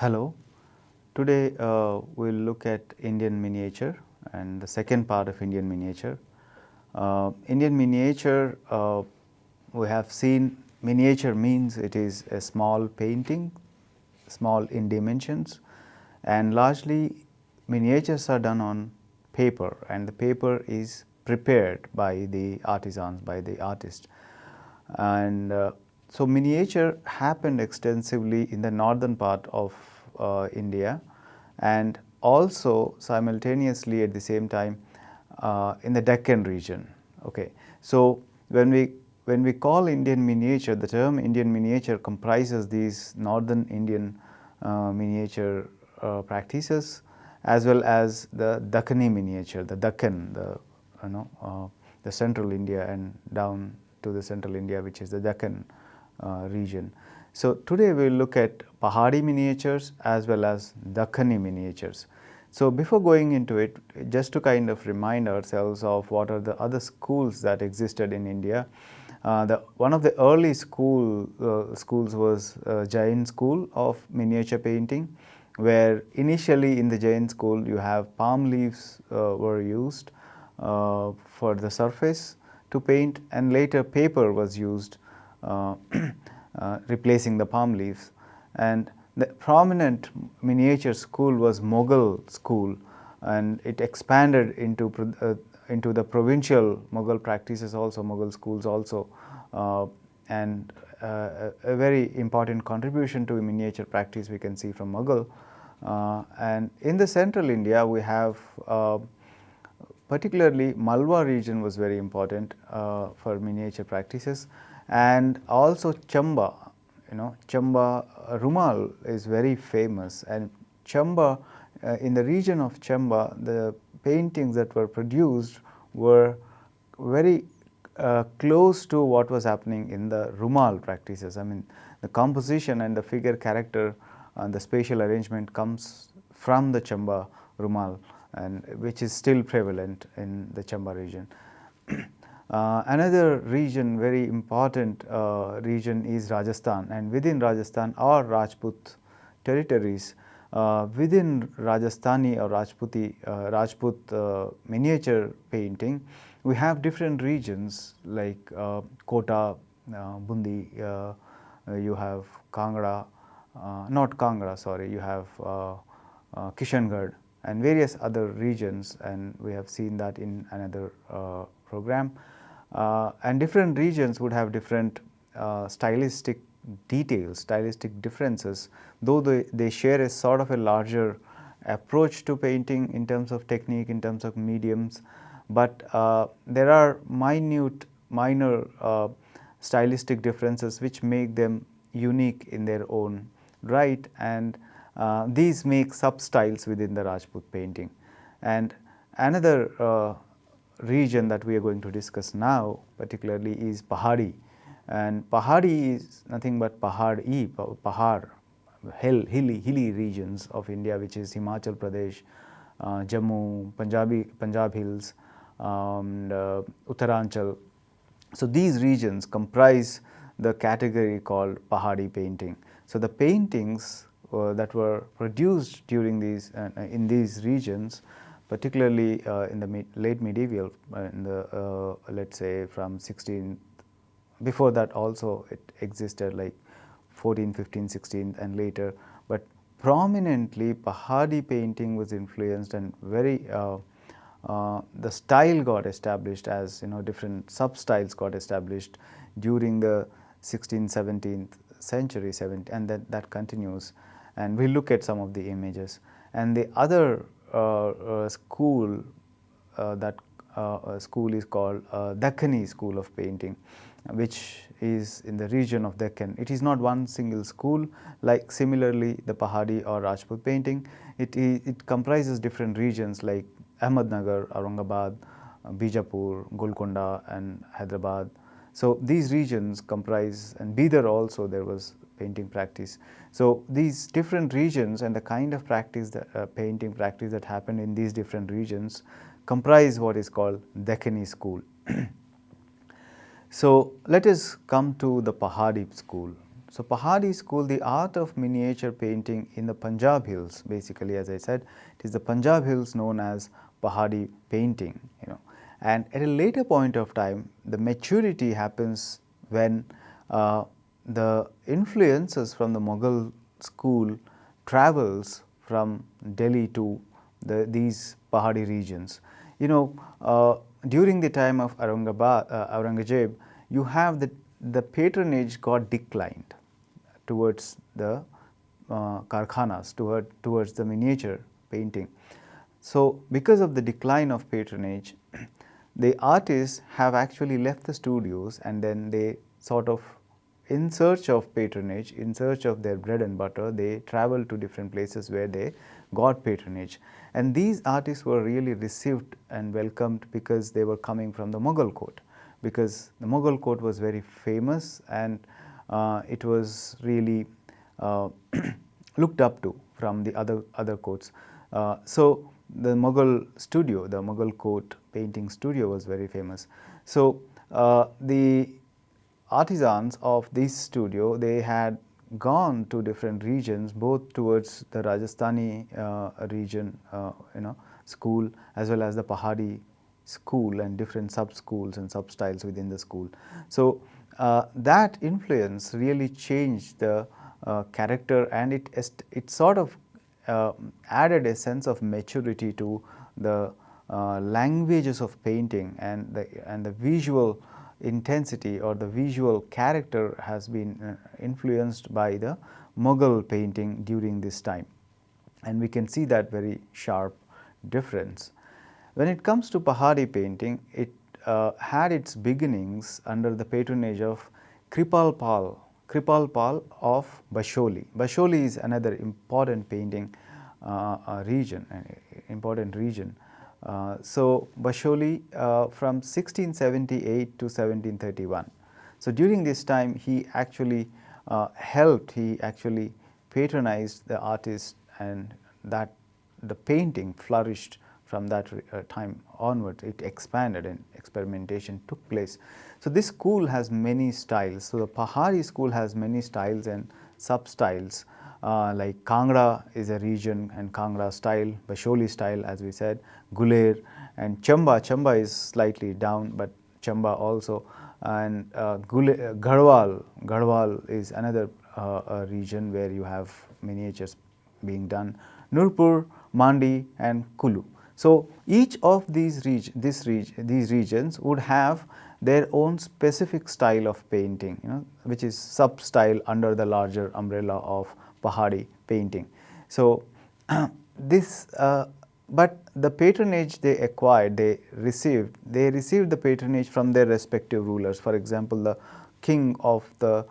Hello. Today we will look at Indian miniature and the second part of Indian miniature. Indian miniature, we have seen miniature means it is a small painting, small in dimensions, and largely miniatures are done on paper, and the paper is prepared by the artisans, by the artist. And so miniature happened extensively in the northern part of India, and also simultaneously at the same time in the Deccan region. Okay. So when we call Indian miniature, the term Indian miniature comprises these northern Indian miniature practices, as well as the Dakkani miniature, the Deccan, the central India and down to the central India, which is the Deccan region. So today we will look at Pahari miniatures as well as Dakkani miniatures. So before going into it, just to kind of remind ourselves of what are the other schools that existed in India. One of the early schools was Jain school of miniature painting, where initially in the Jain school you have palm leaves were used for the surface to paint, and later paper was used replacing the palm leaves. And the prominent miniature school was Mughal school, and it expanded into the provincial Mughal practices also, Mughal schools also, and a very important contribution to miniature practice we can see from Mughal. And in the central India we have particularly Malwa region was very important for miniature practices, and also Chamba. Chamba Rumal is very famous, and Chamba, in the region of Chamba, the paintings that were produced were very close to what was happening in the Rumal practices. I mean, the composition and the figure character and the spatial arrangement comes from the Chamba Rumal, and which is still prevalent in the Chamba region. Another region, very important region, is Rajasthan, and within Rajasthan are Rajput territories. Within Rajasthani or Rajput miniature painting, we have different regions like Kota, Bundi, you have Kangra, not Kangra, sorry, you have Kishangarh and various other regions, and we have seen that in another program. And different regions would have different stylistic details, stylistic differences, though they share a sort of a larger approach to painting in terms of technique, in terms of mediums, but there are minor stylistic differences which make them unique in their own right, and these make sub-styles within the Rajput painting. And another region that we are going to discuss now particularly is Pahari, and Pahari is nothing but Pahar, hilly regions of India, which is Himachal Pradesh, Jammu, Punjab hills, Uttaranchal. So these regions comprise the category called Pahari painting. So the paintings that were produced during these in these regions, particularly in the late medieval, in the let's say from 16th, before that also it existed like 14th, 15th, 16th and later, but prominently Pahari painting was influenced, and very the style got established as different sub-styles got established during the 16th, 17th century, and that continues, and we look at some of the images. And the other school school is called Dakkani school of painting, which is in the region of Deccan. It is not one single school like similarly the Pahari or Rajput painting. It comprises different regions like Ahmednagar, Aurangabad, Bijapur, Golconda and Hyderabad. So these regions comprise, and Bidar also there was painting practice. So these different regions and the kind of practice, painting practice that happened in these different regions comprise what is called Dakkani school. So let us come to the Pahari school. So Pahari school, the art of miniature painting in the Punjab hills, basically, as I said, it is the Punjab hills known as Pahari painting, and at a later point of time, the maturity happens when the influences from the Mughal school travels from Delhi to these Pahari regions. During the time of Aurangzeb, you have the patronage got declined towards the karkhanas, towards the miniature painting. So because of the decline of patronage, the artists have actually left the studios, and then they sort of, in search of patronage, in search of their bread and butter, they travel to different places where they got patronage. And these artists were really received and welcomed because they were coming from the Mughal court, because the Mughal court was very famous, and it was really looked up to from the other courts. So the Mughal studio, the Mughal court painting studio, was very famous. So the artisans of this studio, they had gone to different regions, both towards the Rajasthani region, school, as well as the Pahari school and different sub-schools and sub-styles within the school. So that influence really changed the character, and it sort of added a sense of maturity to the languages of painting, and the visual intensity or the visual character has been influenced by the Mughal painting during this time, and we can see that very sharp difference. When it comes to Pahari painting, it had its beginnings under the patronage of Kripalpal of Baisholi. Baisholi is another important painting region, important region. So Baisholi from 1678 to 1731. So during this time, he actually he actually patronized the artist, and that the painting flourished from that time onwards. It expanded and experimentation took place. So this school has many styles. So the Pahari school has many styles and sub-styles. Like Kangra is a region, and Kangra style, Baisholi style, as we said, Guler, and Chamba. Chamba is slightly down, but Chamba also, and Garhwal is another region where you have miniatures being done, Nurpur, Mandi, and Kulu. So each of these regions would have their own specific style of painting, which is sub-style under the larger umbrella of Pahari painting. So but the patronage they acquired, they received the patronage from their respective rulers. For example, the king of the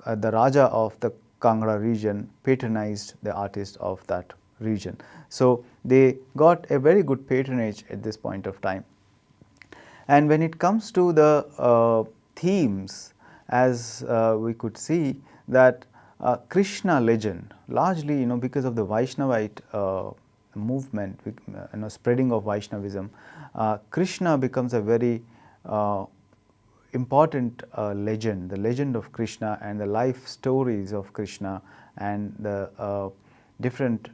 Raja of the Kangra region patronized the artist of that region. So they got a very good patronage at this point of time. And when it comes to the themes, as we could see that Krishna legend, largely because of the Vaishnavite movement, spreading of Vaishnavism, Krishna becomes a very important legend, the legend of Krishna and the life stories of Krishna, and the different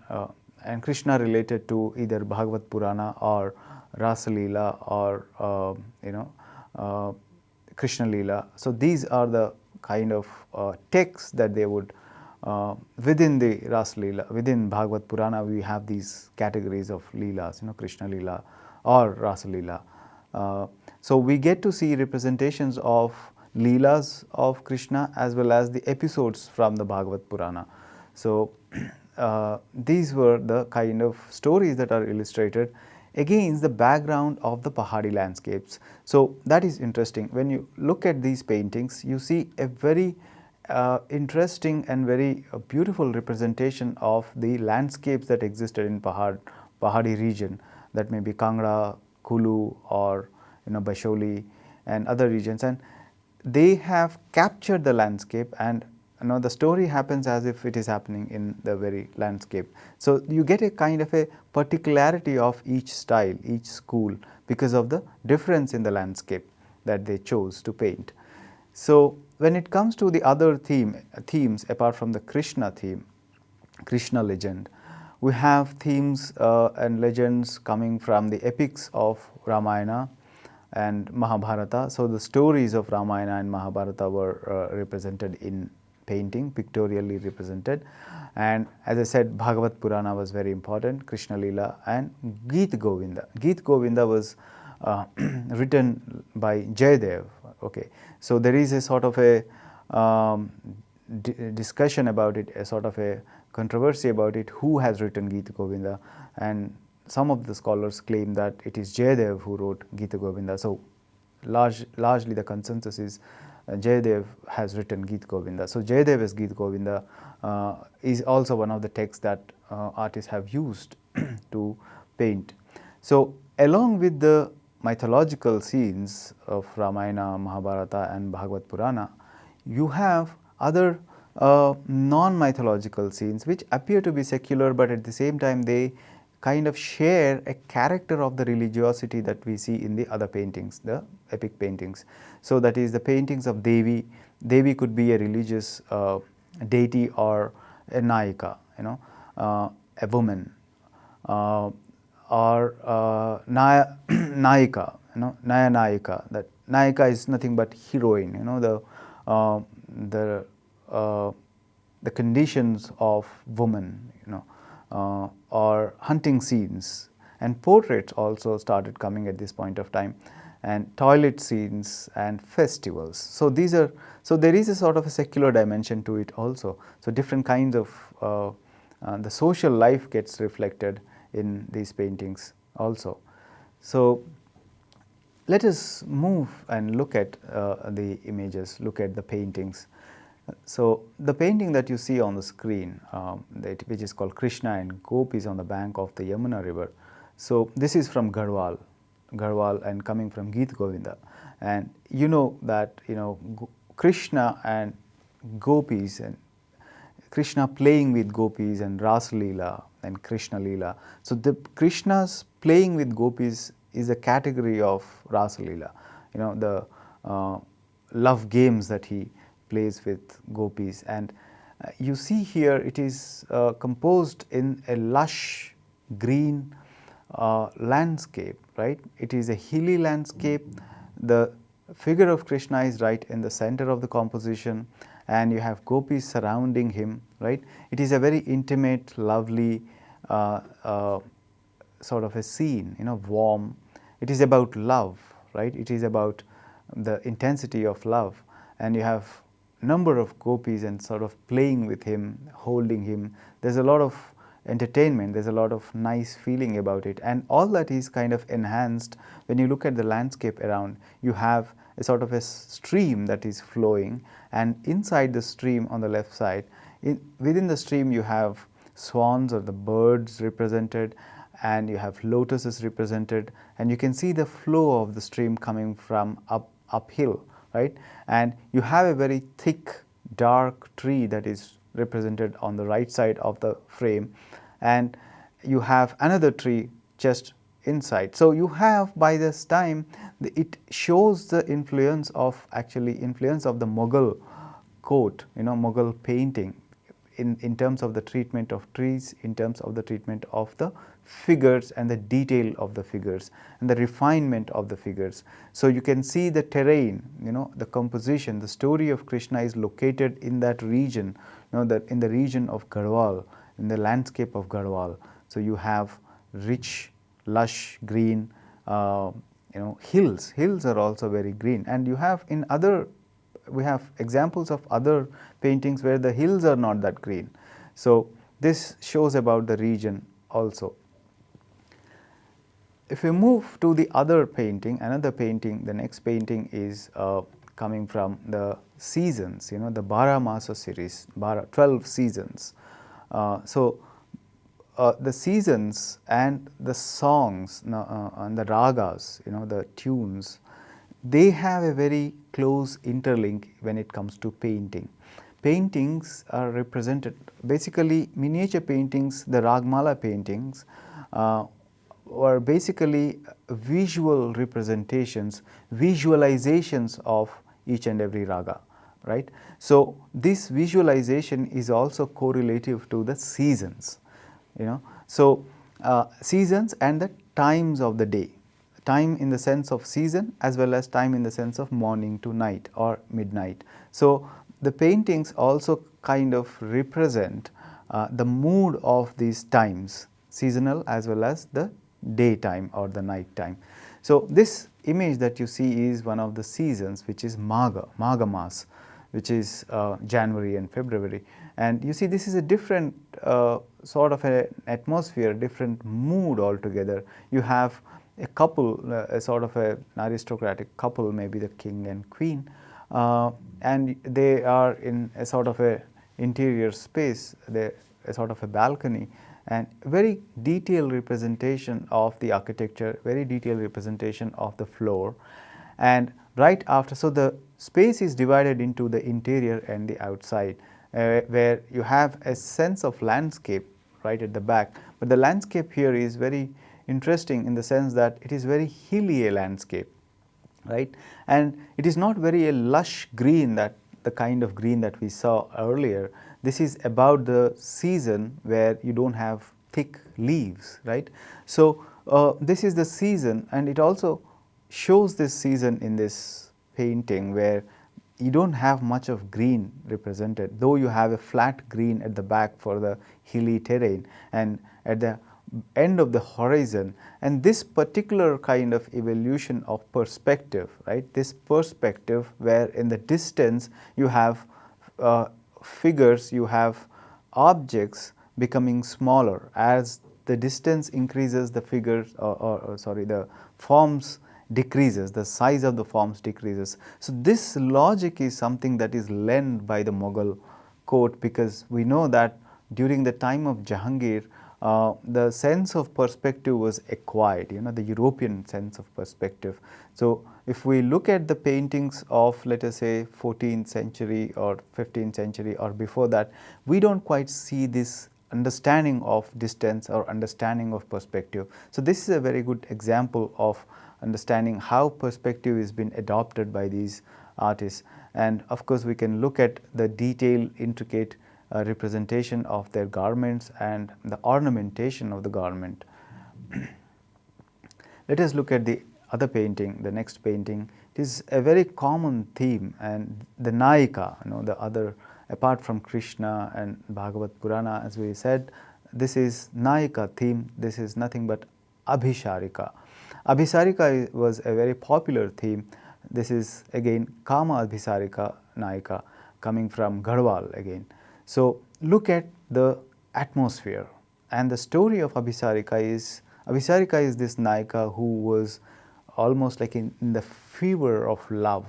and Krishna related to either Bhagavad Purana or Rasa Leela or Krishna Leela. So these are the kind of texts that they would within the Rasa Leela, within Bhagavad Purana, we have these categories of Leelas, Krishna Leela or Rasa Leela. So we get to see representations of Leelas of Krishna as well as the episodes from the Bhagavad Purana. So these were the kind of stories that are illustrated against the background of the Pahari landscapes. So that is interesting. When you look at these paintings, you see a very interesting and very beautiful representation of the landscapes that existed in Pahari region, that may be Kangra, Kulu, or Baisholi and other regions, and they have captured the landscape, and the story happens as if it is happening in the very landscape. So you get a kind of a particularity of each style, each school, because of the difference in the landscape that they chose to paint. So when it comes to the other themes apart from the Krishna theme, Krishna legend, we have themes and legends coming from the epics of Ramayana and Mahabharata. So the stories of Ramayana and Mahabharata were represented in painting, pictorially represented. And as I said, Bhagavad Purana was very important, Krishna Leela, and Geet Govinda. Geet Govinda was written by Jayadev. Okay, so there is a sort of a discussion about it, a sort of a controversy about it, who has written Geet Govinda, and some of the scholars claim that it is Jayadev who wrote Geet Govinda. So largely the consensus is Jayadev has written Geet Govinda. So Jayadev's Geet Govinda is also one of the texts that artists have used to paint. So along with the mythological scenes of Ramayana, Mahabharata and Bhagavad Purana, you have other non-mythological scenes which appear to be secular, but at the same time they kind of share a character of the religiosity that we see in the other paintings, the epic paintings. So that is the paintings of Devi. Devi could be a religious deity or a Nayika, a woman, or Nayika, Nayika. That Nayika is nothing but heroine, the conditions of woman, or hunting scenes, and portraits also started coming at this point of time, and toilet scenes and festivals. So there is a sort of a secular dimension to it also. So different kinds of the social life gets reflected in these paintings also. So let us move and look at the images, look at the paintings. So the painting that you see on the screen, which is called Krishna and Gopis on the bank of the Yamuna river. So this is from Garhwal and coming from Geet Govinda. And you know that Krishna and Gopis, and Krishna playing with Gopis and Ras Leela and Krishna Leela. So the Krishna's playing with Gopis is a category of Ras Leela, the love games that he plays with Gopis. And you see here it is composed in a lush green landscape, right? It is a hilly landscape. The figure of Krishna is right in the center of the composition, and you have Gopis surrounding him, right? It is a very intimate, lovely sort of a scene, warm. It is about love, right? It is about the intensity of love, and you have number of gopis and sort of playing with him, holding him. There's a lot of entertainment, there's a lot of nice feeling about it, and all that is kind of enhanced when you look at the landscape around. You have a sort of a stream that is flowing, and inside the stream on the left side, within the stream you have swans or the birds represented, and you have lotuses represented, and you can see the flow of the stream coming from uphill, right? And you have a very thick, dark tree that is represented on the right side of the frame, and you have another tree just inside. So you have, by this time, it shows the influence of the Mughal court, Mughal painting, in terms of the treatment of trees, in terms of the treatment of the figures and the detail of the figures and the refinement of the figures. So you can see the terrain, the composition, the story of Krishna is located in that region, in the region of Garhwal, in the landscape of Garhwal. So you have rich, lush, green, hills. Hills are also very green, and you have we have examples of other paintings where the hills are not that green. So this shows about the region also. If we move to the other painting, the next painting is coming from the seasons, the Bara Masa series, 12 seasons. The seasons and the songs and the ragas, the tunes, they have a very close interlink when it comes to painting. Paintings are represented, basically miniature paintings, the Ragmala paintings, were basically visual representations, visualizations of each and every raga. right. So, this visualization is also correlative to the seasons, you know. So, seasons and the times of the day, time in the sense of season as well as time in the sense of morning to night or midnight. So, the paintings also kind of represent the mood of these times, seasonal as well as the daytime or the night time. So, this image that you see is one of the seasons, which is Magha Mas, which is January and February. And you see, this is a different sort of an atmosphere, different mood altogether. You have a couple, a sort of an aristocratic couple, maybe the king and queen, and they are in a sort of a interior space, a sort of a balcony, and very detailed representation of the architecture, very detailed representation of the floor. And right after, so the space is divided into the interior and the outside, where you have a sense of landscape right at the back. But the landscape here is very interesting in the sense that it is very hilly a landscape, right, and it is not very a lush green, that the kind of green that we saw earlier. This is about the season where you don't have thick leaves, right. So, this is the season, and it also shows this season in this painting where you don't have much of green represented, though you have a flat green at the back for the hilly terrain and at the end of the horizon. And this particular kind of evolution of perspective, right, this perspective where in the distance you have figures, you have objects becoming smaller. As the distance increases, the figures the forms decreases, the size of the forms decreases. So, this logic is something that is learned by the Mughal court, because we know that during the time of Jahangir, the sense of perspective was acquired, you know, the European sense of perspective. So, if we look at the paintings of, let us say, 14th century or 15th century or before that, we don't quite see this understanding of distance or understanding of perspective. So, this is a very good example of understanding how perspective has been adopted by these artists. And of course, we can look at the detailed, intricate representation of their garments and the ornamentation of the garment. Let us look at the other painting, the next painting. It is a very common theme, and the Nayika, you know, the other, apart from Krishna and Bhagavad Purana, as we said, this is Nayika theme. This is nothing but Abhisarika. Abhisarika was a very popular theme. This is again Kama Abhisarika Nayika, coming from Garhwal again. So, look at the atmosphere, and the story of Abhisarika is this Nayika who was almost like in the fever of love.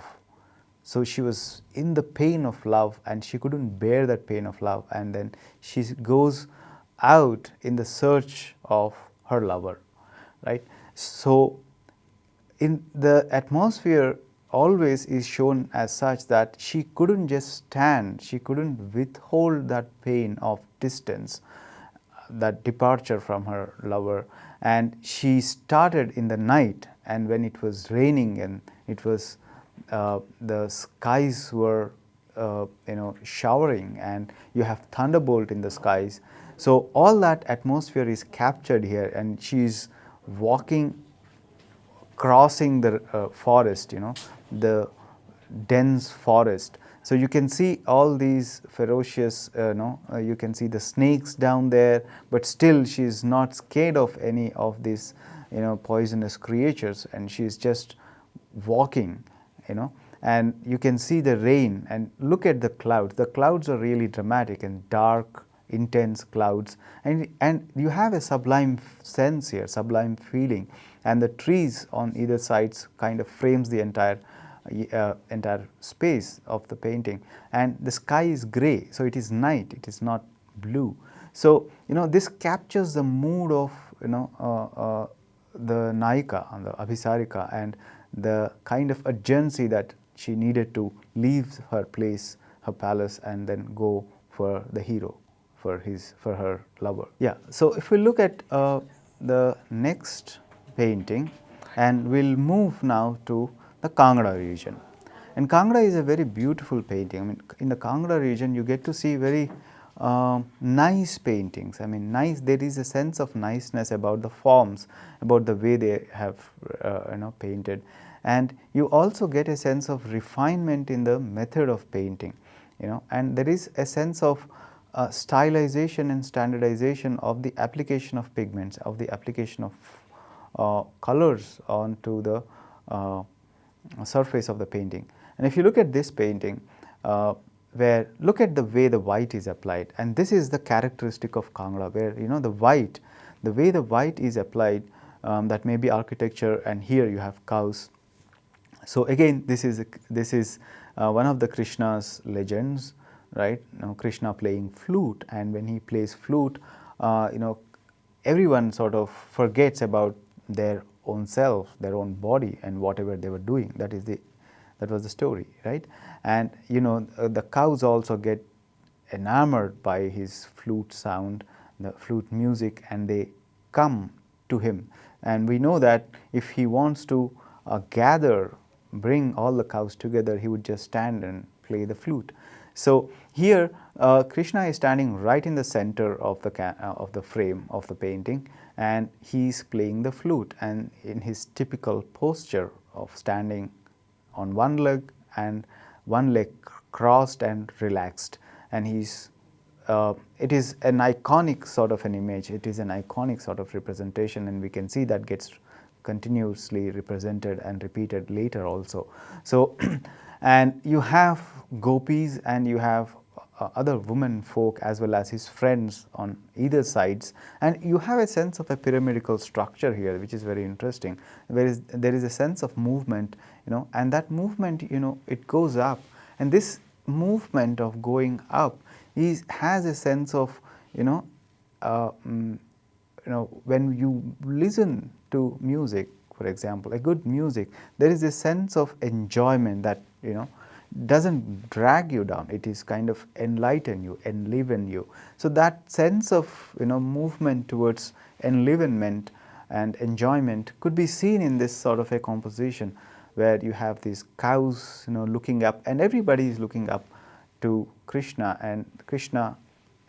So, she was in the pain of love and she couldn't bear that pain of love, and then she goes out in the search of her lover, right. So, in the atmosphere always is shown as such that she couldn't just stand, she couldn't withhold that pain of distance, that departure from her lover, and she started in the night, and when it was raining and it was the skies were showering, and you have thunderbolt in the skies. So, all that atmosphere is captured here, and she is walking, crossing the forest, you know, the dense forest. So, you can see all these ferocious, you can see the snakes down there, but still she is not scared of any of these, poisonous creatures, and she is just walking, and you can see the rain, and look at the clouds. The clouds are really dramatic and dark, intense clouds, and you have a sublime sense here, sublime feeling, and the trees on either sides kind of frames the entire space of the painting, and the sky is grey, so it is night, it is not blue. So, this captures the mood of the Nayika and the Abhisarika, and the kind of urgency that she needed to leave her place, her palace, and then go for the hero, for her lover. Yeah. So, if we look at the next painting, and we'll move now to the Kangra region. And Kangra is a very beautiful painting. I mean, in the Kangra region, you get to see very nice paintings. I mean, nice. There is a sense of niceness about the forms, about the way they have painted, and you also get a sense of refinement in the method of painting. And there is a sense of stylization and standardization of the application of pigments, of the application of colors onto the surface of the painting. And if you look at this painting, look at the way the white is applied, and this is the characteristic of Kangra, where the way the white is applied, that may be architecture, and here you have cows. So again, this is one of the Krishna's legends, right? Krishna playing flute, and when he plays flute, everyone sort of forgets about their own self, their own body, and whatever they were doing. That was the story, right? And the cows also get enamored by his flute sound, the flute music, and they come to him. And we know that if he wants to bring all the cows together, he would just stand and play the flute. So here Krishna is standing right in the center of the frame of the painting, and he is playing the flute, and in his typical posture of standing on one leg and one leg crossed and relaxed. And it is an iconic sort of an image, it is an iconic sort of representation, and we can see that gets continuously represented and repeated later also. So and you have gopis and you have other women folk as well as his friends on either sides, and you have a sense of a pyramidical structure here, which is very interesting. There is a sense of movement, and that movement, it goes up, and this movement of going up has a sense of, when you listen to music, for example, a good music, there is a sense of enjoyment that doesn't drag you down. It is kind of enlighten you, enliven you. So that sense of movement towards enlivenment and enjoyment could be seen in this sort of a composition, where you have these cows looking up, and everybody is looking up to Krishna, and Krishna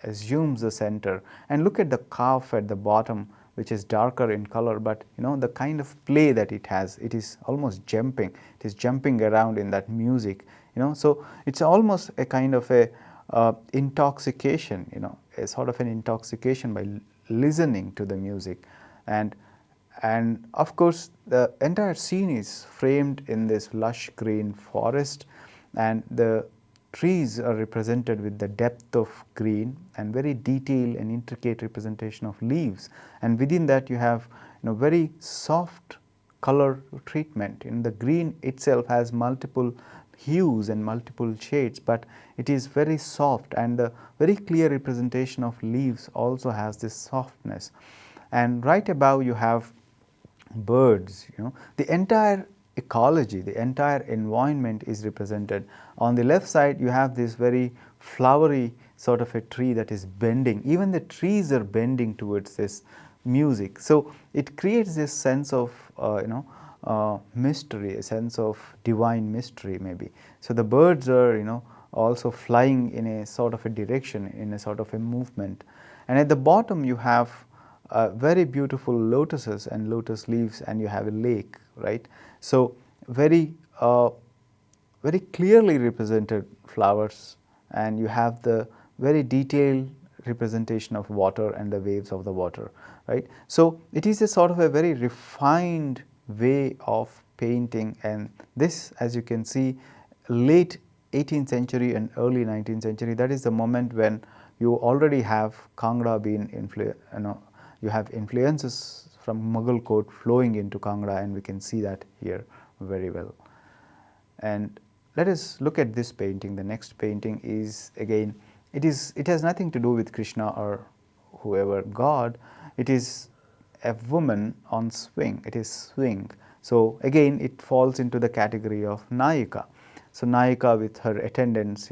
assumes the center. And look at the calf at the bottom, which is darker in color, but the kind of play that it has, it is almost jumping. It is jumping around in that music, so it's almost a kind of a intoxication, a sort of an intoxication by listening to the music. And of course, the entire scene is framed in this lush green forest, and the trees are represented with the depth of green and very detailed and intricate representation of leaves, and within that you have very soft color treatment. The green itself has multiple hues and multiple shades, but it is very soft, and the very clear representation of leaves also has this softness. And right above you have birds, the entire ecology, the entire environment is represented. On the left side you have this very flowery sort of a tree that is bending. Even the trees are bending towards this music. So it creates this sense of mystery, a sense of divine mystery maybe. So the birds are also flying in a sort of a direction, in a sort of a movement. And at the bottom you have very beautiful lotuses and lotus leaves, and you have a lake, right? So very clearly represented flowers, and you have the very detailed representation of water and the waves of the water, right? So it is a sort of a very refined way of painting, and this, as you can see, late 18th century and early 19th century, that is the moment when you already have Kangra being you have influences from Mughal court flowing into Kangra, and we can see that here very well. And let us look at this painting. The next painting is, again, it has nothing to do with Krishna or whoever God. It is a woman on swing. It is swing. So again, it falls into the category of Nayika. So Nayika with her attendants,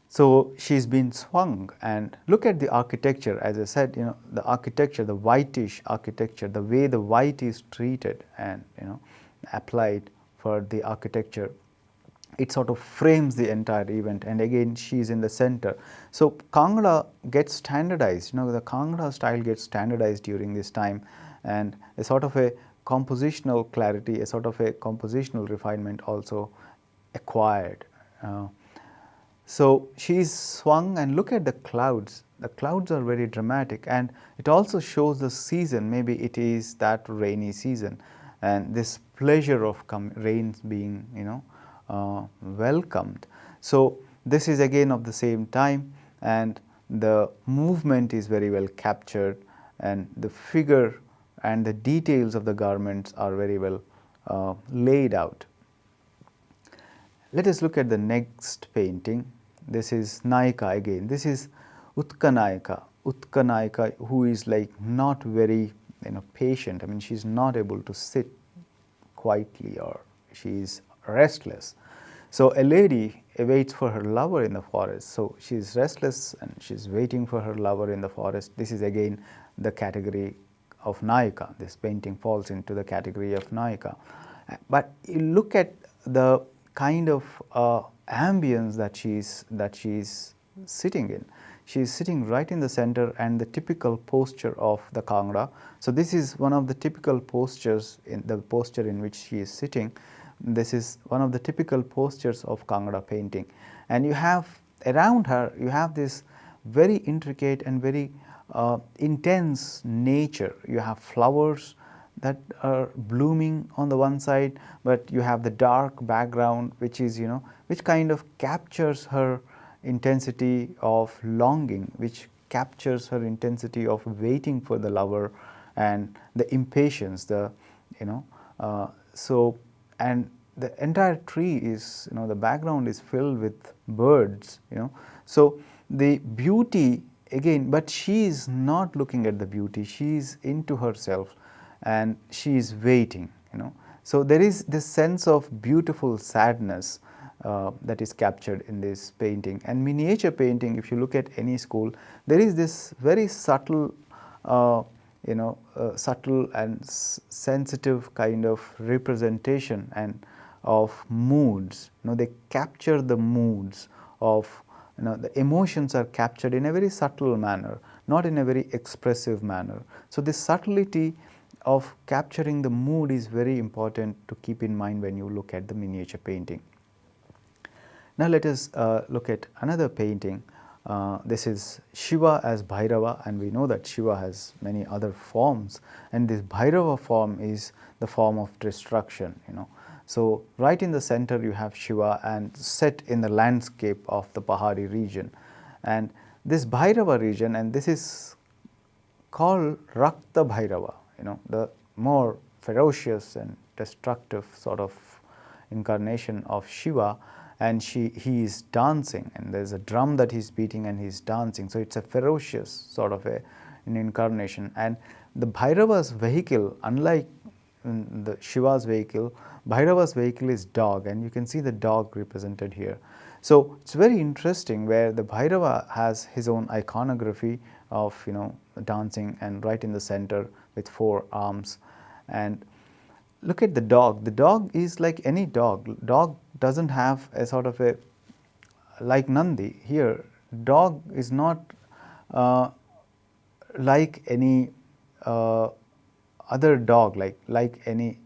so she's been swung. And look at the architecture. As I said, the architecture, the whitish architecture, the way the white is treated and applied for the architecture. It sort of frames the entire event, and again she is in the center. So Kangra gets standardized, the Kangra style gets standardized during this time, and a sort of a compositional clarity, a sort of a compositional refinement also acquired. So she is swung, and look at the clouds. The clouds are very dramatic, and it also shows the season. Maybe it is that rainy season, and this pleasure of rains being welcomed. So this is again of the same time, and the movement is very well captured, and the figure and the details of the garments are very well laid out. Let us look at the next painting. This is Nayika again. This is 𝗧𝗦𝗔𝗧, who is like not very patient. I mean, she is not able to sit quietly, or she is restless. So a lady awaits for her lover in the forest. So she is restless and she is waiting for her lover in the forest. This is again the category of Nayika. This painting falls into the category of Nayika. But you look at the kind of ambience that she is sitting in. She is sitting right in the center, and the typical posture of the Kangra. So this is one of the typical postures, in the posture in which she is sitting. This is one of the typical postures of Kangra painting, and you have around her, you have this very intricate and very intense nature. You have flowers that are blooming on the one side, but you have the dark background, which is which kind of captures her intensity of longing, which captures her intensity of waiting for the lover, and the impatience, so, and the entire tree is, the background is filled with birds, so the beauty again, but she is not looking at the beauty, she is into herself, and she is waiting, So there is this sense of beautiful sadness that is captured in this painting. And miniature painting, if you look at any school, there is this very subtle, subtle and sensitive kind of representation and of moods. They capture the moods of, the emotions are captured in a very subtle manner, not in a very expressive manner. So this subtlety of capturing the mood is very important to keep in mind when you look at the miniature painting. Now let us look at another painting. This is Shiva as Bhairava, and we know that Shiva has many other forms, and this Bhairava form is the form of destruction. So right in the center you have Shiva, and set in the landscape of the Pahari region, and this Bhairava region, and this is called Rakta Bhairava, the more ferocious and destructive sort of incarnation of Shiva. And he is dancing, and there is a drum that he is beating, and he is dancing. So it's a ferocious sort of an incarnation. And the Bhairava's vehicle, unlike the Shiva's vehicle, Bhairava's vehicle is dog, and you can see the dog represented here. So it's very interesting where the Bhairava has his own iconography of dancing, and right in the center with 4 arms. And look at the dog. The dog is like any dog. Dog doesn't have a sort of a, like Nandi here, dog is not like any other dog, like any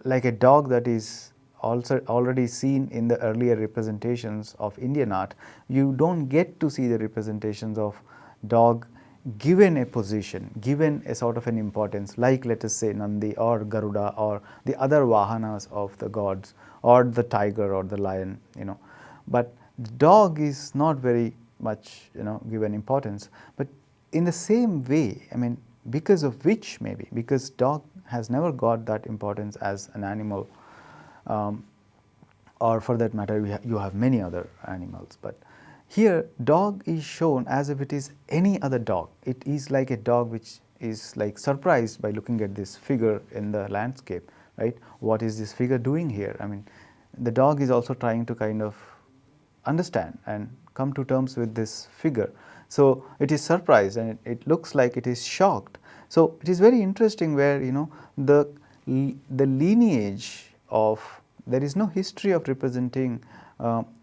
like a dog that is also already seen in the earlier representations of Indian art. You don't get to see the representations of dog given a position, given a sort of an importance, like let us say Nandi or Garuda or the other Vahanas of the gods, or the tiger or the lion, But the dog is not very much, given importance. But in the same way, I mean, because of which, maybe because dog has never got that importance as an animal, or for that matter, you have many other animals. But here dog is shown as if it is any other dog. It is like a dog which is like surprised by looking at this figure in the landscape, right? What is this figure doing here? I mean, the dog is also trying to kind of understand and come to terms with this figure. So it is surprised, and it looks like it is shocked. So it is very interesting where the the lineage of, there is no history of representing,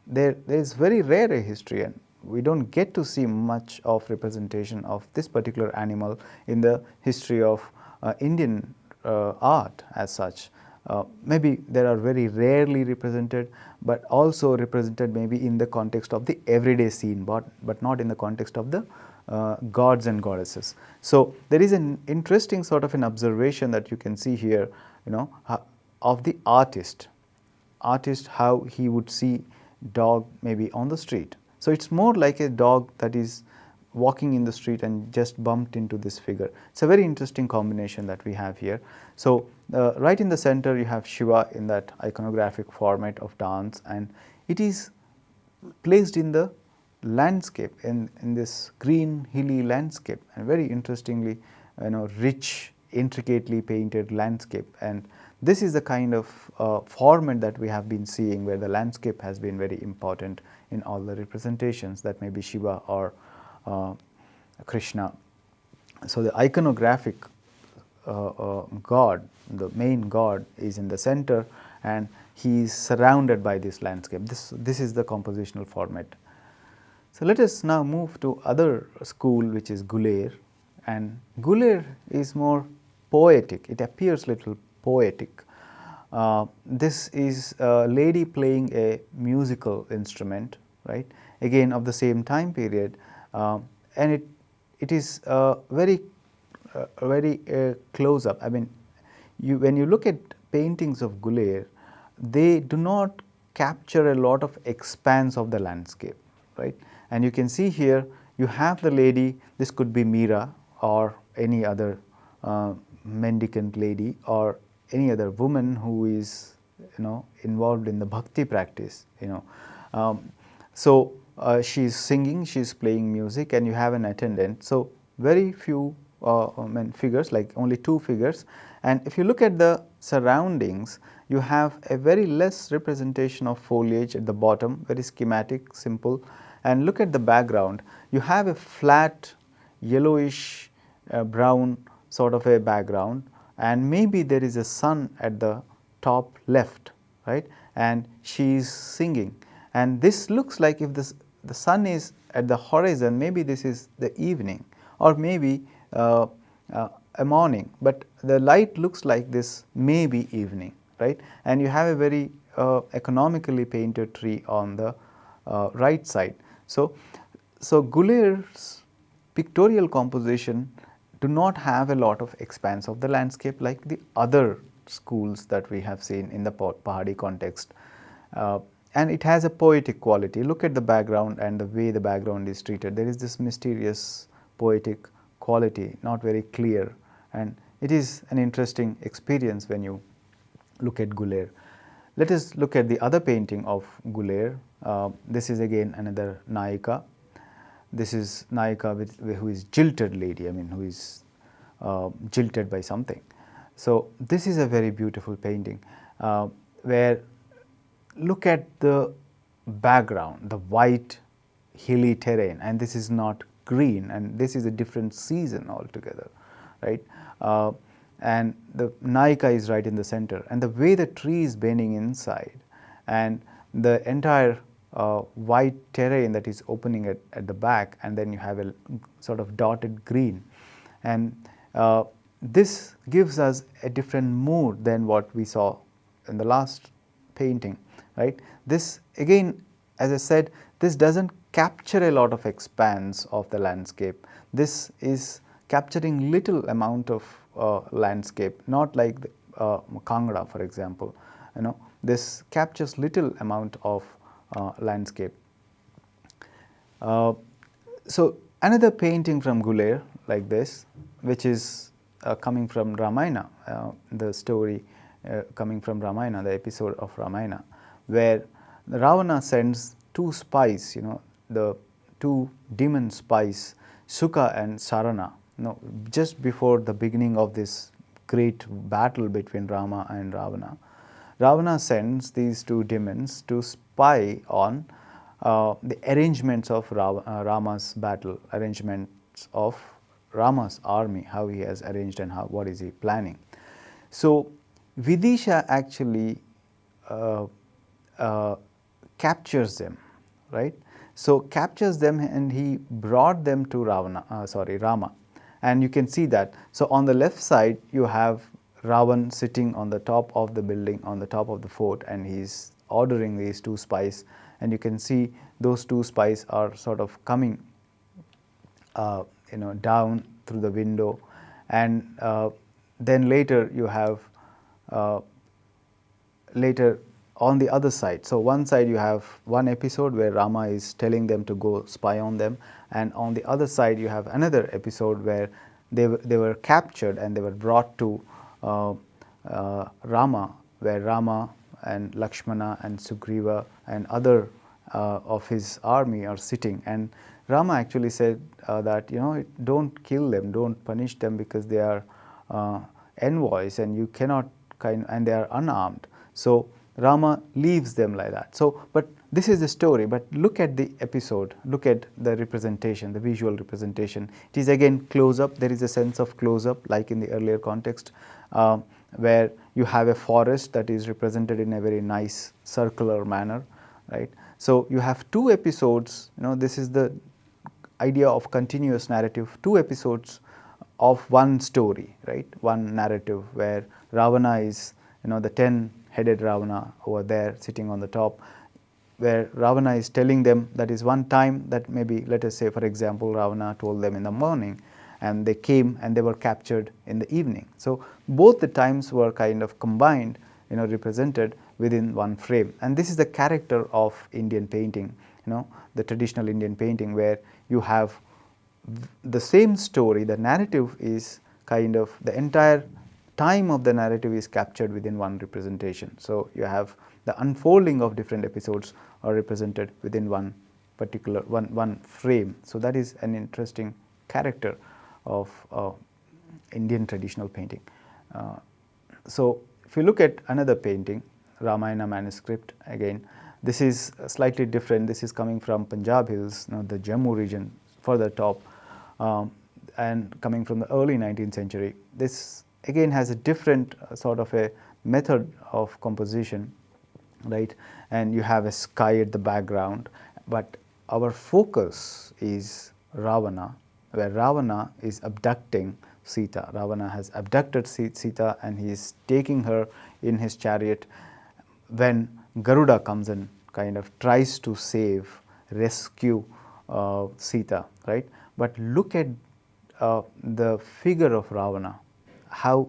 there is very rare a history, and we don't get to see much of representation of this particular animal in the history of Indian art as such. Maybe there are very rarely represented, but also represented maybe in the context of the everyday scene, but not in the context of the gods and goddesses. So there is an interesting sort of an observation that you can see here, of the artist, how he would see dog maybe on the street. So it's more like a dog that is walking in the street and just bumped into this figure. It's a very interesting combination that we have here. So right in the center you have Shiva in that iconographic format of dance, and it is placed in the landscape, in this green hilly landscape, and very interestingly rich, intricately painted landscape. And this is the kind of format that we have been seeing, where the landscape has been very important in all the representations, that may be Shiva or Krishna. So the iconographic god, the main god, is in the center, and he is surrounded by this landscape. This is the compositional format. So let us now move to other school, which is Gurukula, and Gurukula is more poetic. It appears little poetic. This is a lady playing a musical instrument, right? Again of the same time period, and it is very close up. I mean, when you look at paintings of Gurukula, they do not capture a lot of expanse of the landscape, right? And you can see here you have the lady. This could be Meera or any other mendicant lady, or any other woman who is involved in the bhakti practice. So she is singing, she is playing music, and you have an attendant. So very few figures, like only 2 figures. And if you look at the surroundings, you have a very less representation of foliage at the bottom, very schematic, simple. And look at the background, you have a flat yellowish brown sort of a background, and maybe there is a sun at the top left, right? And she is singing, and this looks like if the sun is at the horizon, maybe this is the evening, or maybe a morning, but the light looks like this may be evening, right? And you have a very economically painted tree on the right side. So Gurukula's pictorial composition do not have a lot of expanse of the landscape like the other schools that we have seen in the Pahadi context, and it has a poetic quality. Look at the background and the way the background is treated. There is this mysterious poetic quality, not very clear, and it is an interesting experience when you look at Gurukula. Let us look at the other painting of Gurukula. This is again another Nayika. This is Nayika who is jilted lady, I mean who is jilted by something. So this is a very beautiful painting, where look at the background, the white hilly terrain, and this is not green, and this is a different season altogether, right? And the Nayika is right in the center, and the way the tree is bending inside, and the entire white terrain that is opening at the back, and then you have a sort of dotted green, and this gives us a different mood than what we saw in the last painting, right? This again, as I said, this doesn't capture a lot of expanse of the landscape. This is capturing little amount of landscape, not like the, Kangra, for example. This captures little amount of landscape. So another painting from Gurukula like this, which is coming from Ramayana, the story coming from Ramayana, the episode of Ramayana, where Ravana sends 2 spies, the 2 demon spies, Sukha and Sarana, just before the beginning of this great battle between Rama and Ravana. Ravana sends these 2 demons to spy on the arrangements of Rama's battle, arrangements of Rama's army, how he has arranged and what is he planning. So Vidisha actually captures them, right? So captures them and he brought them to Rama, and you can see that. So on the left side you have Ravan sitting on the top of the building, on the top of the fort, and he's ordering these two spies, and you can see those two spies are sort of coming down through the window, and then later you have later on the other side. So one side you have one episode where Rama is telling them to go spy on them, and on the other side you have another episode where they were captured and they were brought to Rama, where Rama and Lakshmana and Sugriva and other of his army are sitting, and Rama actually said that don't kill them, don't punish them, because they are envoys and you cannot and they are unarmed. So Rama leaves them like that. So, but this is the story, but look at the episode, look at the representation, the visual representation. It is again close up, there is a sense of close up like in the earlier context, where you have a forest that is represented in a very nice circular manner, right. So you have two episodes, this is the idea of continuous narrative, two episodes of one story, right, one narrative where Ravana is, the 10-headed Ravana over there sitting on the top, where Ravana is telling them that is one time that maybe, let us say for example, Ravana told them in the morning and they came and they were captured in the evening. So both the times were kind of combined, represented within one frame, and this is the character of Indian painting, the traditional Indian painting, where you have the same story, the narrative is kind of the entire time of the narrative is captured within one representation. So you have the unfolding of different episodes are represented within one particular one frame. So that is an interesting character of Indian traditional painting. So if you look at another painting, Ramayana manuscript, again this is slightly different. This is coming from Punjab hills, the Jammu region further top, and coming from the early 19th century. This again has a different sort of a method of composition, right, and you have a sky at the background, but our focus is Ravana, where Ravana is abducting Sita. Ravana has abducted Sita and he is taking her in his chariot, when Garuda comes and kind of tries to rescue Sita, right. But look at the figure of Ravana, how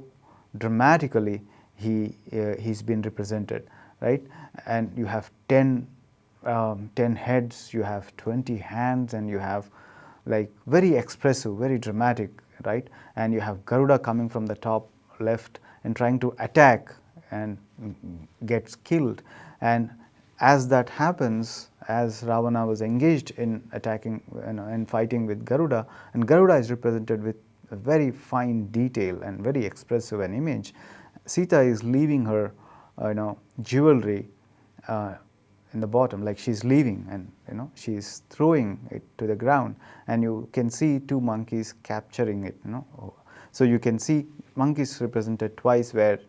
dramatically he's been represented, right. And you have 10 heads, you have 20 hands, and you have like very expressive, very dramatic, right. And you have Garuda coming from the top left and trying to attack and gets killed. And as that happens, as Ravana was engaged in attacking and fighting with Garuda, and Garuda is represented with a very fine detail and very expressive an image, Sita is leaving her jewelry in the bottom, like she's leaving, and she's throwing it to the ground, and you can see two monkeys capturing it. So you can see monkeys represented twice, where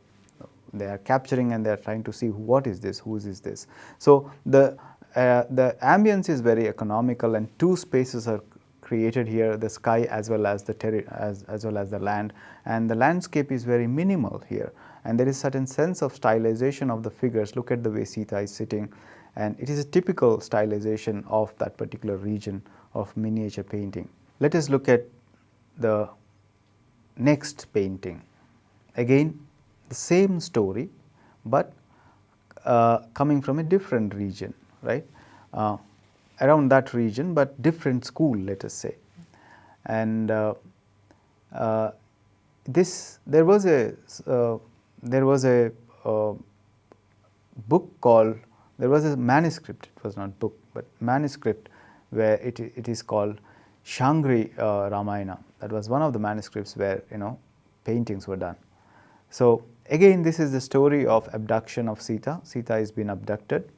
they are capturing and they are trying to see what is this, whose is this. So the ambience is very economical, and two spaces are created here, the sky as well as the as well as the land, and the landscape is very minimal here, and there is certain sense of stylization of the figures. Look at the way Sita is sitting, and it is a typical stylization of that particular region of miniature painting. Let us look at the next painting. Again, the same story, but coming from a different region, right, around that region, but different school, let us say. And there was a book called, there was a manuscript, it was not book but manuscript, where it is called Shangri Ramayana. That was one of the manuscripts where paintings were done. So again, this is the story of abduction of Sita. Sita has been abducted,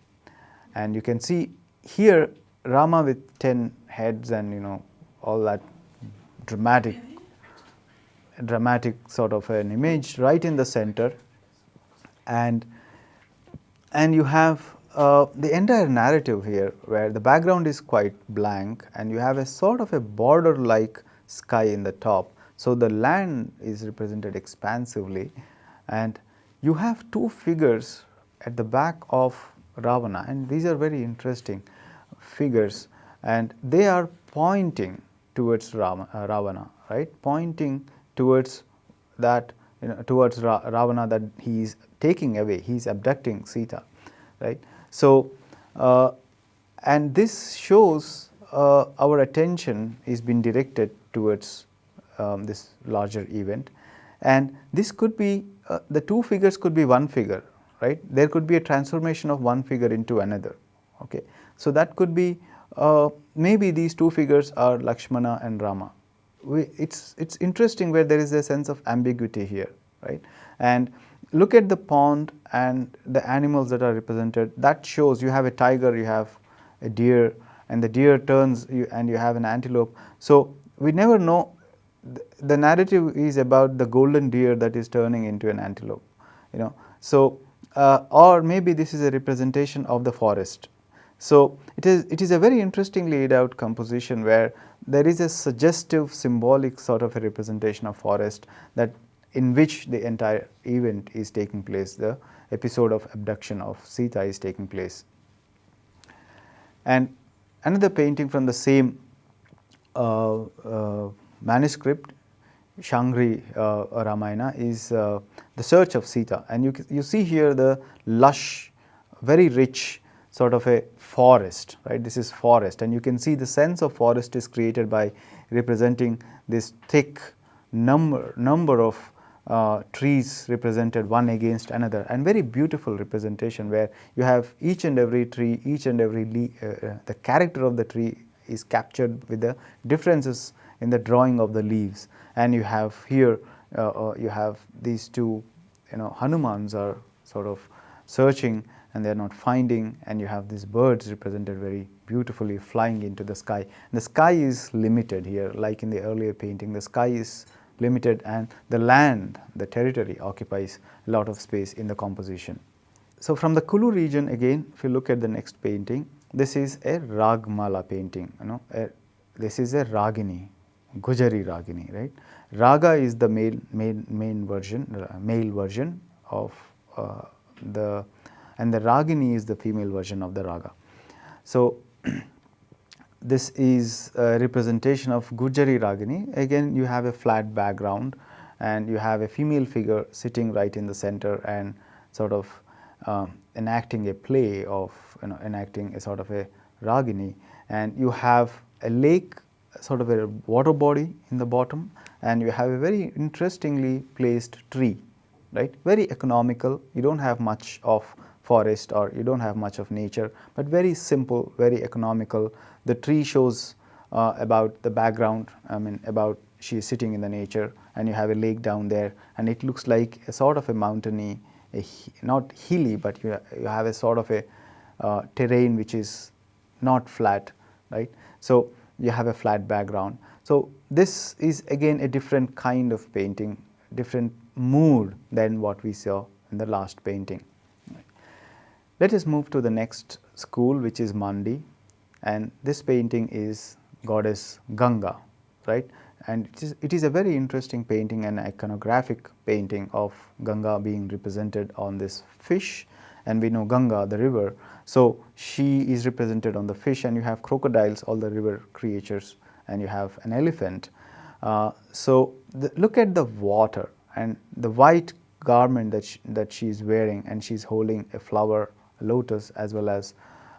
and you can see here Rama with 10 heads and all that dramatic sort of an image right in the center, and you have the entire narrative here, where the background is quite blank and you have a sort of a border like sky in the top. So, the land is represented expansively, and you have two figures at the back of Ravana, and these are very interesting figures, and they are pointing towards Ravana, right, pointing towards that, towards Ravana, that he is taking away, he is abducting Sita, right. So, and this shows our attention is being directed towards this larger event, and this could be the two figures could be one figure, right. There could be a transformation of one figure into another. Okay. So, that could be maybe these two figures are Lakshmana and Rama. It's interesting where there is a sense of ambiguity here, right. And look at the pond and the animals that are represented. That shows you have a tiger, you have a deer, and the deer turns and you have an antelope. So, we never know. The narrative is about the golden deer that is turning into an antelope, So, or maybe this is a representation of the forest. So, it is a very interestingly laid out composition where there is a suggestive symbolic sort of a representation of forest, that in which the entire event is taking place, the episode of abduction of Sita is taking place. And another painting from the same manuscript, Shangri Ramayana, is the search of Sita, and you see here the lush, very rich sort of a forest, right. This is forest, and you can see the sense of forest is created by representing this thick number of trees represented one against another, and very beautiful representation where you have each and every tree, each and every the character of the tree is captured with the differences in the drawing of the leaves. And you have here you have these two, Hanumans are sort of searching and they are not finding, and you have these birds represented very beautifully flying into the sky. And the sky is limited here, like in the earlier painting. The sky is limited, and the land, the territory, occupies a lot of space in the composition. So, from the Kulu region, again, if you look at the next painting, this is a Ragmala painting. This is a Ragini, Gujari Ragini, right? Raga is the male version of and the Ragini is the female version of the Raga. So, this is a representation of Gujari Ragini. Again, you have a flat background and you have a female figure sitting right in the center and sort of enacting a play of, enacting a sort of a Ragini, and you have a lake, sort of a water body in the bottom, and you have a very interestingly placed tree, right, very economical. You don't have much of forest or you don't have much of nature, but very simple, very economical. The tree shows about the background, about she is sitting in the nature, and you have a lake down there, and it looks like a sort of a mountainy, not hilly, but you have a sort of a terrain which is not flat, right. So, you have a flat background. So, this is again a different kind of painting, different mood than what we saw in the last painting. Let us move to the next school, which is Mandi, and this painting is goddess Ganga, right. And it is a very interesting painting, an iconographic painting of Ganga being represented on this fish, and we know Ganga, the river. So, she is represented on the fish, and you have crocodiles, all the river creatures, and you have an elephant. So, look at the water and the white garment that she is wearing, and she is holding a flower, a lotus, as well as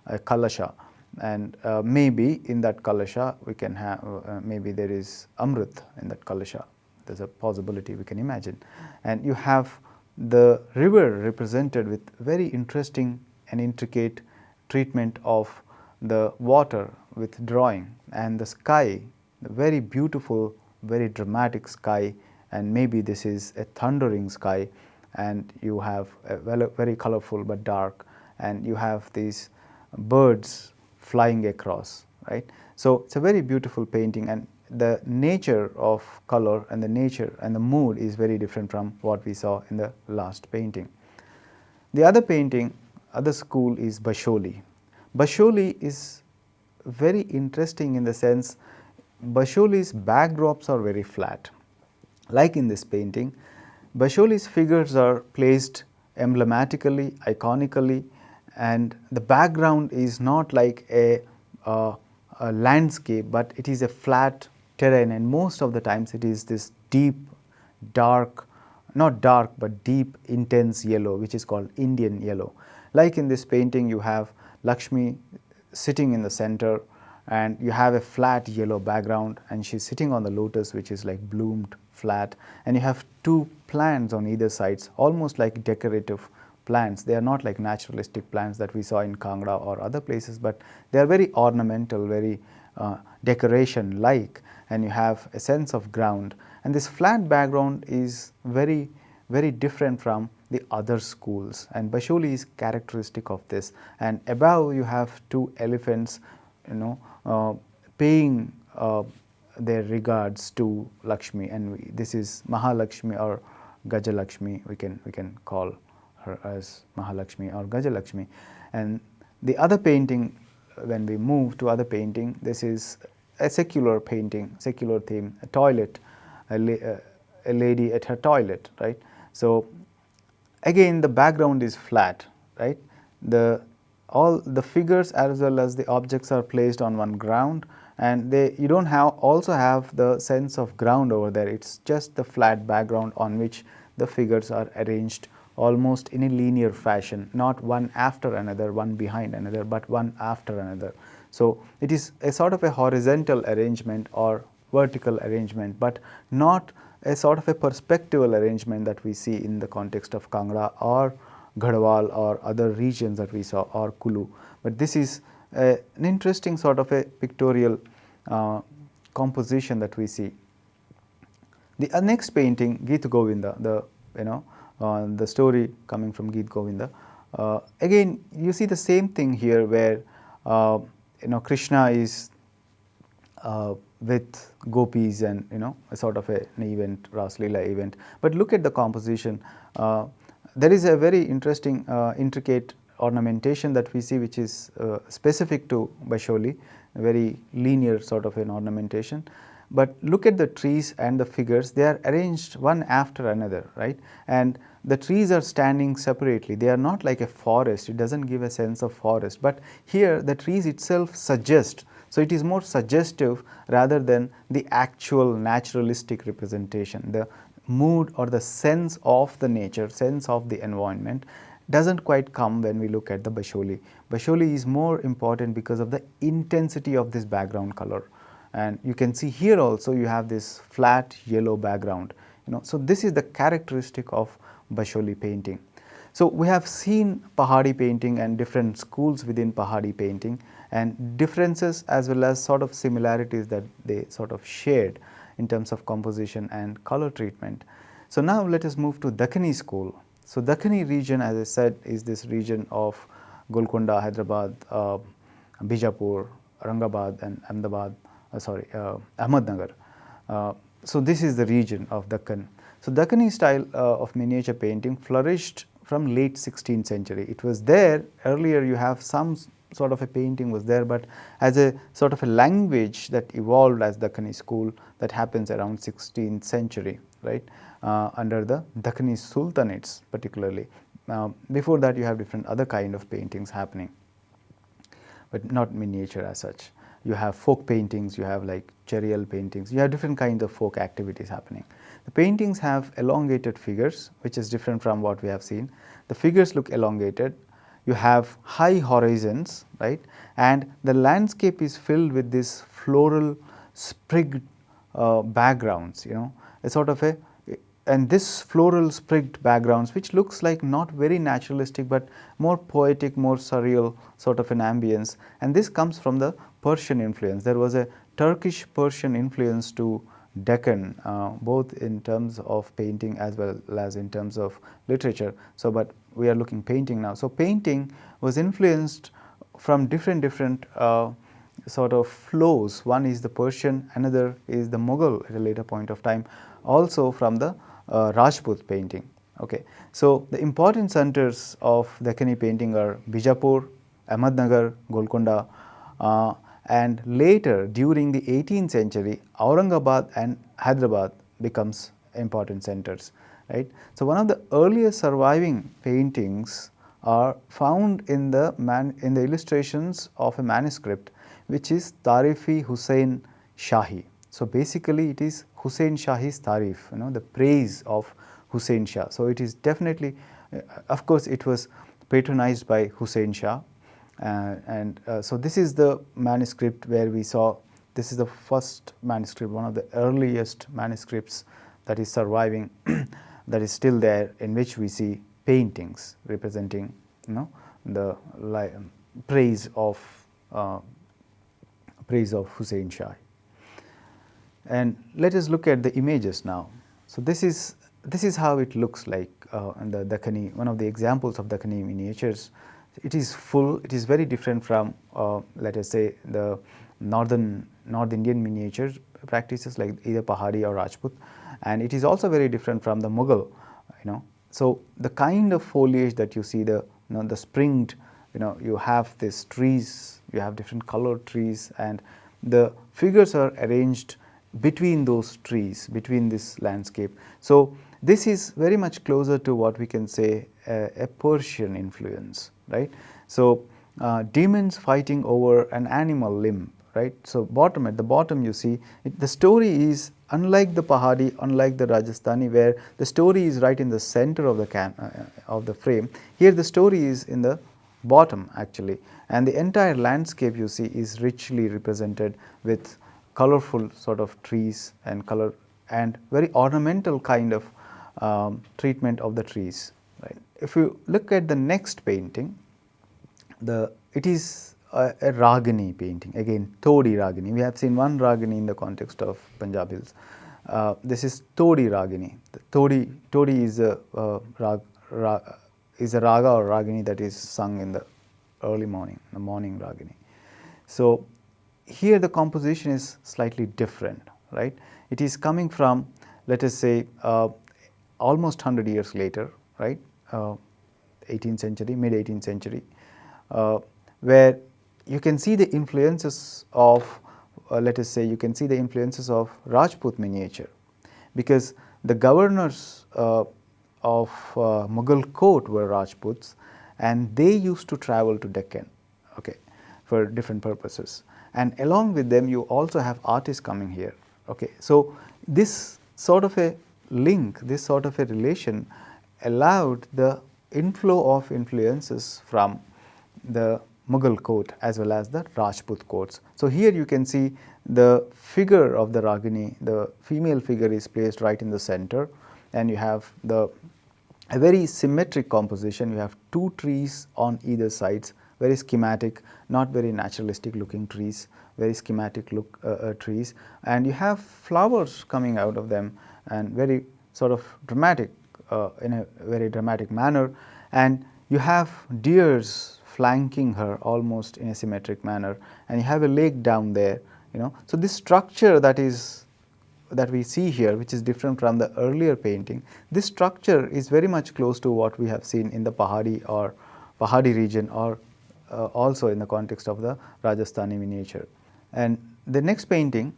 a kalasha. And maybe in that kalasha we can have, maybe there is amrit in that kalasha. There is a possibility we can imagine. And you have the river represented with very interesting and intricate treatment of the water with drawing, and the sky, the very beautiful, very dramatic sky, and maybe this is a thundering sky, and you have a very colorful but dark, and you have these birds flying across, right. So, it is a very beautiful painting, and the nature of color and the nature and the mood is very different from what we saw in the last painting. The other painting, other school is 𝗧𝗦𝗔𝗧. 𝗧𝗦𝗔𝗧 is very interesting in the sense 𝗧𝗦𝗔𝗧's backdrops are very flat. Like in this painting, 𝗧𝗦𝗔𝗧's figures are placed emblematically, iconically, and the background is not like a landscape, but it is a flat terrain, and most of the times it is this deep, dark, not dark but deep, intense yellow, which is called Indian yellow. Like in this painting, you have Lakshmi sitting in the center, and you have a flat yellow background, and she's sitting on the lotus, which is like bloomed flat, and you have two plants on either sides, almost like decorative plants. They are not like naturalistic plants that we saw in Kangra or other places, but they are very ornamental, very decoration like, and you have a sense of ground, and this flat background is very, very different from the other schools, and 𝗧𝗦𝗔𝗧 is characteristic of this. And above you have two elephants, paying their regards to Lakshmi, and this is Mahalakshmi or Gajalaxmi. We can call her as Mahalakshmi or Gajalaxmi. And the other painting, when we move to other painting, this is a secular painting, secular theme, a toilet, a lady at her toilet, right? So again the background is flat, right? All the figures as well as the objects are placed on one ground, and you don't also have the sense of ground over there. It's just the flat background on which the figures are arranged almost in a linear fashion, not one after another, one behind another, but one after another. So it is a sort of a horizontal arrangement or vertical arrangement, but not a sort of a perspectival arrangement that we see in the context of Kangra or Garhwal or other regions that we saw, or Kulu. But this is an interesting sort of a pictorial composition that we see. The next painting, 𝗳𝗽𝗍𝗺𝗀, the story coming from 𝗳𝗽𝗍𝗺. Again, you see the same thing here, where Krishna is with gopis, and a sort of an event, Ras Leela event. But look at the composition. There is a very interesting, intricate ornamentation that we see, which is specific to 𝗧𝗦𝗔𝗧, a very linear sort of an ornamentation. But look at the trees and the figures, they are arranged one after another, right? And the trees are standing separately. They are not like a forest. It doesn't give a sense of forest. But here the trees itself suggest. So it is more suggestive rather than the actual naturalistic representation. The mood or the sense of the nature, sense of the environment doesn't quite come when we look at the 𝗧𝗦𝗔𝗧. 𝗧𝗦𝗔𝗧 is more important because of the intensity of this background color. And you can see here also you have this flat yellow background. So this is the characteristic of 𝗧𝗦𝗔𝗧 painting. So we have seen Pahadi painting and different schools within Pahadi painting, and differences as well as sort of similarities that they sort of shared in terms of composition and color treatment. So now let us move to Dakhini school. So Dakhini region, as I said, is this region of Golconda, Hyderabad, Bijapur, Aurangabad and Ahmednagar. So this is the region of Dakhan. So Dakhini style of miniature painting flourished from late 16th century. It was there earlier, you have some sort of a painting was there, but as a sort of a language that evolved as Dakhini school, that happens around 16th century, right, under the Dakhini Sultanates particularly. Before that you have different other kind of paintings happening, but not miniature as such. You have folk paintings, you have like charial paintings, you have different kinds of folk activities happening. The paintings have elongated figures, which is different from what we have seen. The figures look elongated. You have high horizons, right, and the landscape is filled with this floral sprigged backgrounds, a sort of and this floral sprigged backgrounds, which looks like not very naturalistic but more poetic, more surreal sort of an ambience, and this comes from the Persian influence. There was a Turkish Persian influence to Deccan, both in terms of painting as well as in terms of literature. So, but we are looking painting now. So, painting was influenced from different sort of flows. One is the Persian, another is the Mughal at a later point of time, also from the Rajput painting. Okay. So, the important centers of Deccani painting are Bijapur, Ahmednagar, Golconda, and later during the 18th century Aurangabad and Hyderabad becomes important centers, right. So, one of the earliest surviving paintings are found in the illustrations of a manuscript which is 𝗧𝗪 Shahi. So, basically it is Hussain Shahi's Tarif, the praise of Hussain Shah. So, it is definitely, of course, it was patronized by Hussain Shah, so this is the manuscript where we saw, this is the first manuscript, one of the earliest manuscripts that is surviving that is still there, in which we see paintings representing the praise of Hussain Shah. And let us look at the images now. So, this is how it looks like in the Deccani, one of the examples of Deccani miniatures. It is full, it is very different from let us say the North Indian miniature practices like either Pahari or Rajput, and it is also very different from the Mughal, So, the kind of foliage that you see, the springed, you have these trees, you have different colored trees, and the figures are arranged between those trees, between this landscape. So, this is very much closer to what we can say a Persian influence, right. So, demons fighting over an animal limb, right. So, at the bottom you see the story is unlike the Pahari, unlike the Rajasthani, where the story is right in the center of the frame. Here the story is in the bottom actually, and the entire landscape you see is richly represented with colorful sort of trees and color and very ornamental kind of treatment of the trees, right. If you look at the next painting, it is a Ragini painting, again Todi Ragini. We have seen one Ragini in the context of Punjab Hills. This is Todi Ragini. Todi is a raga or Ragini that is sung in the early morning, the morning Ragini. So, here the composition is slightly different, right. It is coming from, let us say, almost 100 years later, right, 18th century, mid 18th century, where you can see the influences of, let us say, you can see the influences of Rajput miniature, because the governors of Mughal court were Rajputs, and they used to travel to Deccan, okay, for different purposes. And along with them you also have artists coming here, okay. So, this sort of a link, this sort of a relation allowed the inflow of influences from the Mughal court as well as the Rajput courts. So, here you can see the figure of the Ragini, the female figure is placed right in the center, and you have a very symmetric composition. You have two trees on either sides, very schematic, not very naturalistic looking trees, very schematic look trees, and you have flowers coming out of them, and very sort of dramatic, in a very dramatic manner, and you have deers flanking her almost in a symmetric manner, and you have a lake down there, So, this structure that we see here, which is different from the earlier painting, this structure is very much close to what we have seen in the Pahari region, or also in the context of the Rajasthani miniature. And the next painting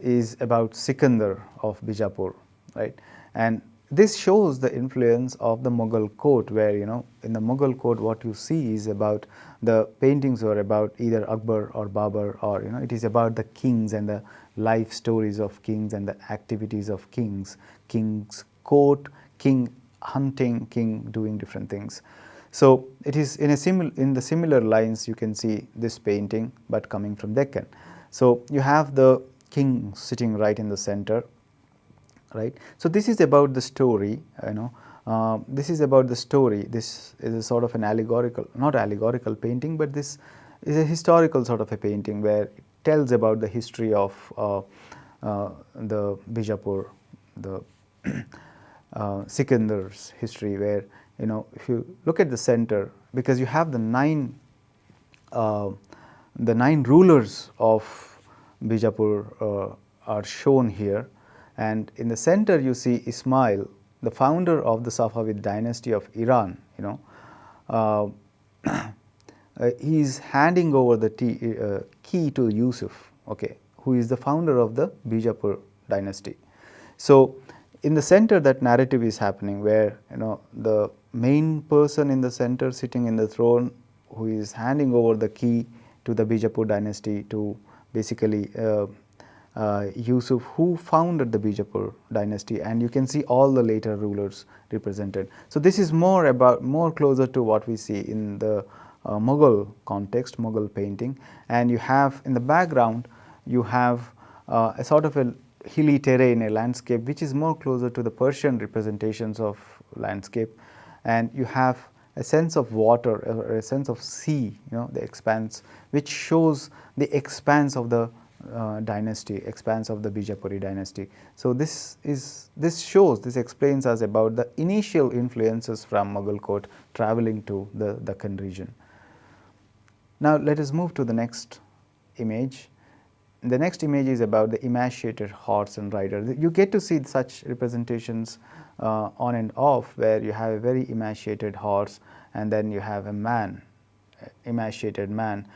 is about Sikandar of Bijapur, right. And this shows the influence of the Mughal court, where in the Mughal court what you see is about the paintings were about either Akbar or Babur, or it is about the kings and the life stories of kings and the activities of kings, king's court, king hunting, king doing different things. So, it is in the similar lines you can see this painting, but coming from Deccan. So, you have the king sitting right in the center, right. So, this is about the story, this is about the story. This is a sort of an not allegorical painting, but this is a historical sort of a painting where it tells about the history of the Bijapur, the Sikandar's history, where if you look at the center, because you have the nine rulers of Bijapur are shown here, and in the center you see Ismail, the founder of the Safavid dynasty of Iran, he is handing over the key to Yusuf, okay, who is the founder of the Bijapur dynasty. So, in the center that narrative is happening where the main person in the center sitting in the throne who is handing over the key to the Bijapur dynasty to basically Yusuf, who founded the Bijapur dynasty, and you can see all the later rulers represented. So, this is more closer to what we see in the Mughal context, Mughal painting, and you have in the background you have a sort of a hilly terrain, a landscape which is more closer to the Persian representations of landscape, and you have a sense of water or a sense of sea, the expanse, which shows the expanse of the dynasty, expanse of the Bijapuri dynasty. So, this explains us about the initial influences from Mughal court travelling to the Deccan region. Now, let us move to the next image. The next image is about the emaciated horse and rider. You get to see such representations on and off, where you have a very emaciated horse and then you have a man, emaciated man.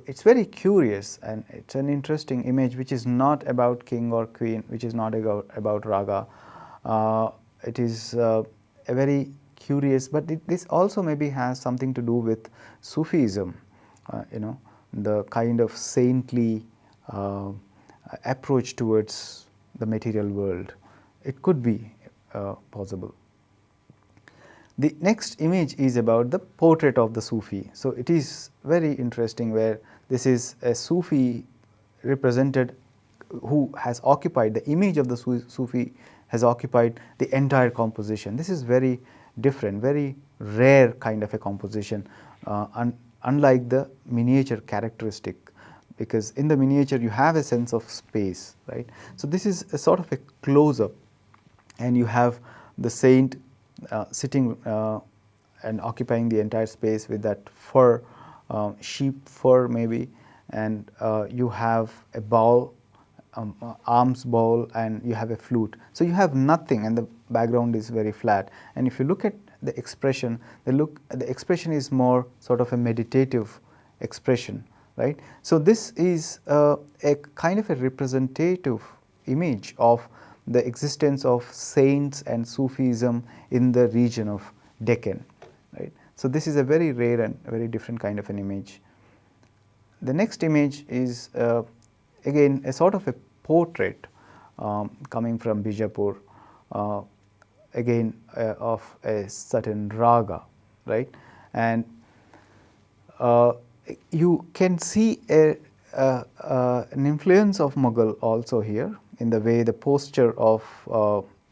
It's very curious, and it's an interesting image which is not about king or queen, which is not about raga. It is a very curious, but this also maybe has something to do with Sufism, the kind of saintly approach towards the material world. It could be possible. The next image is about the portrait of the Sufi. So, it is very interesting, where this is a Sufi represented who has occupied, the image of the Sufi has occupied the entire composition. This is very different, very rare kind of a composition, unlike the miniature characteristic, because in the miniature you have a sense of space, right. So, this is a sort of a close-up, and you have the saint sitting and occupying the entire space with that fur, sheep fur maybe, and you have a bowl, arms bowl, and you have a flute. So, you have nothing, and the background is very flat, and if you look at the expression, the expression is more sort of a meditative expression, right. So, this is a kind of a representative image of the existence of saints and Sufism in the region of Deccan, right. So, this is a very rare and very different kind of an image. The next image is again a sort of a portrait coming from Bijapur, again of a certain raga, right, and you can see an influence of Mughal also here in the way the posture of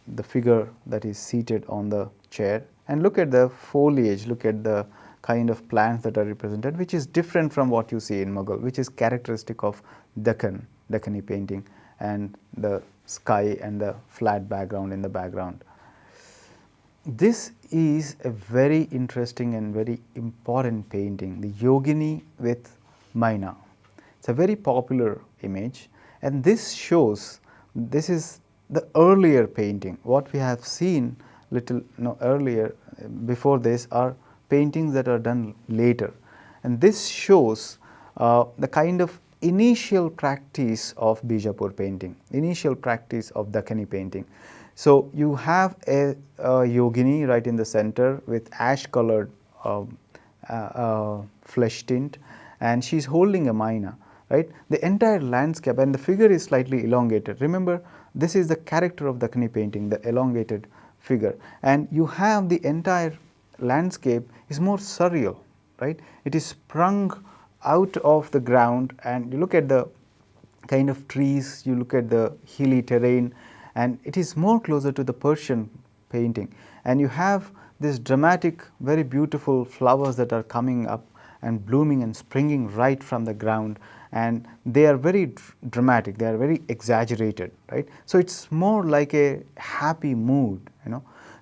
the figure that is seated on the chair, and look at the foliage, look at the kind of plants that are represented, which is different from what you see in Mughal, which is characteristic of Deccani painting, and the sky and the flat background in the background. This is a very interesting and very important painting, the Yogini with Maina. It's a very popular image, and this shows, this is the earlier painting. What we have seen earlier before this are paintings that are done later, and this shows the kind of initial practice of Bijapur painting, initial practice of Deccani painting. So, you have a Yogini right in the center with ash colored flesh tint, and she is holding a Maina, right. The entire landscape, and the figure is slightly elongated. Remember, this is the character of Deccani painting, the elongated figure, and you have the entire landscape is more surreal, right. It is sprung out of the ground, and you look at the kind of trees, you look at the hilly terrain, and it is more closer to the Persian painting, and you have this dramatic, very beautiful flowers that are coming up and blooming and springing right from the ground, and they are very dramatic, they are very exaggerated, right. So, it is more like a happy mood,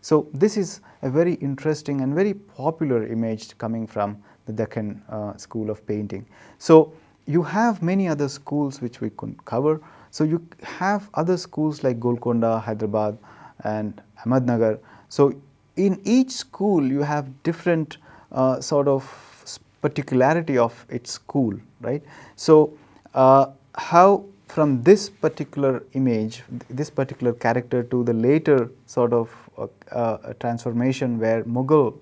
So, this is a very interesting and very popular image coming from the Deccan school of painting. So, you have many other schools which we could cover. So, you have other schools like Golconda, Hyderabad, and Ahmednagar. So, in each school you have different sort of particularity of its school, right. So, how from this particular image, this particular character to the later sort of transformation where Mughal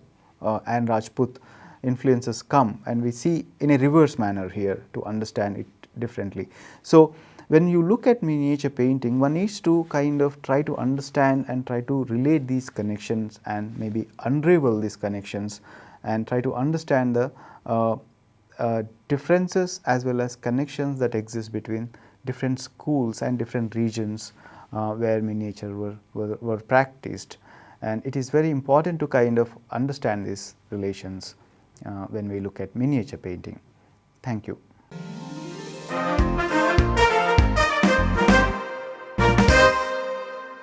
and Rajput influences come, and we see in a reverse manner here to understand it differently. So, when you look at miniature painting, one needs to kind of try to understand and try to relate these connections and maybe unravel these connections and try to understand the differences as well as connections that exist between different schools and different regions where miniature were practiced. And it is very important to kind of understand these relations when we look at miniature painting. Thank you.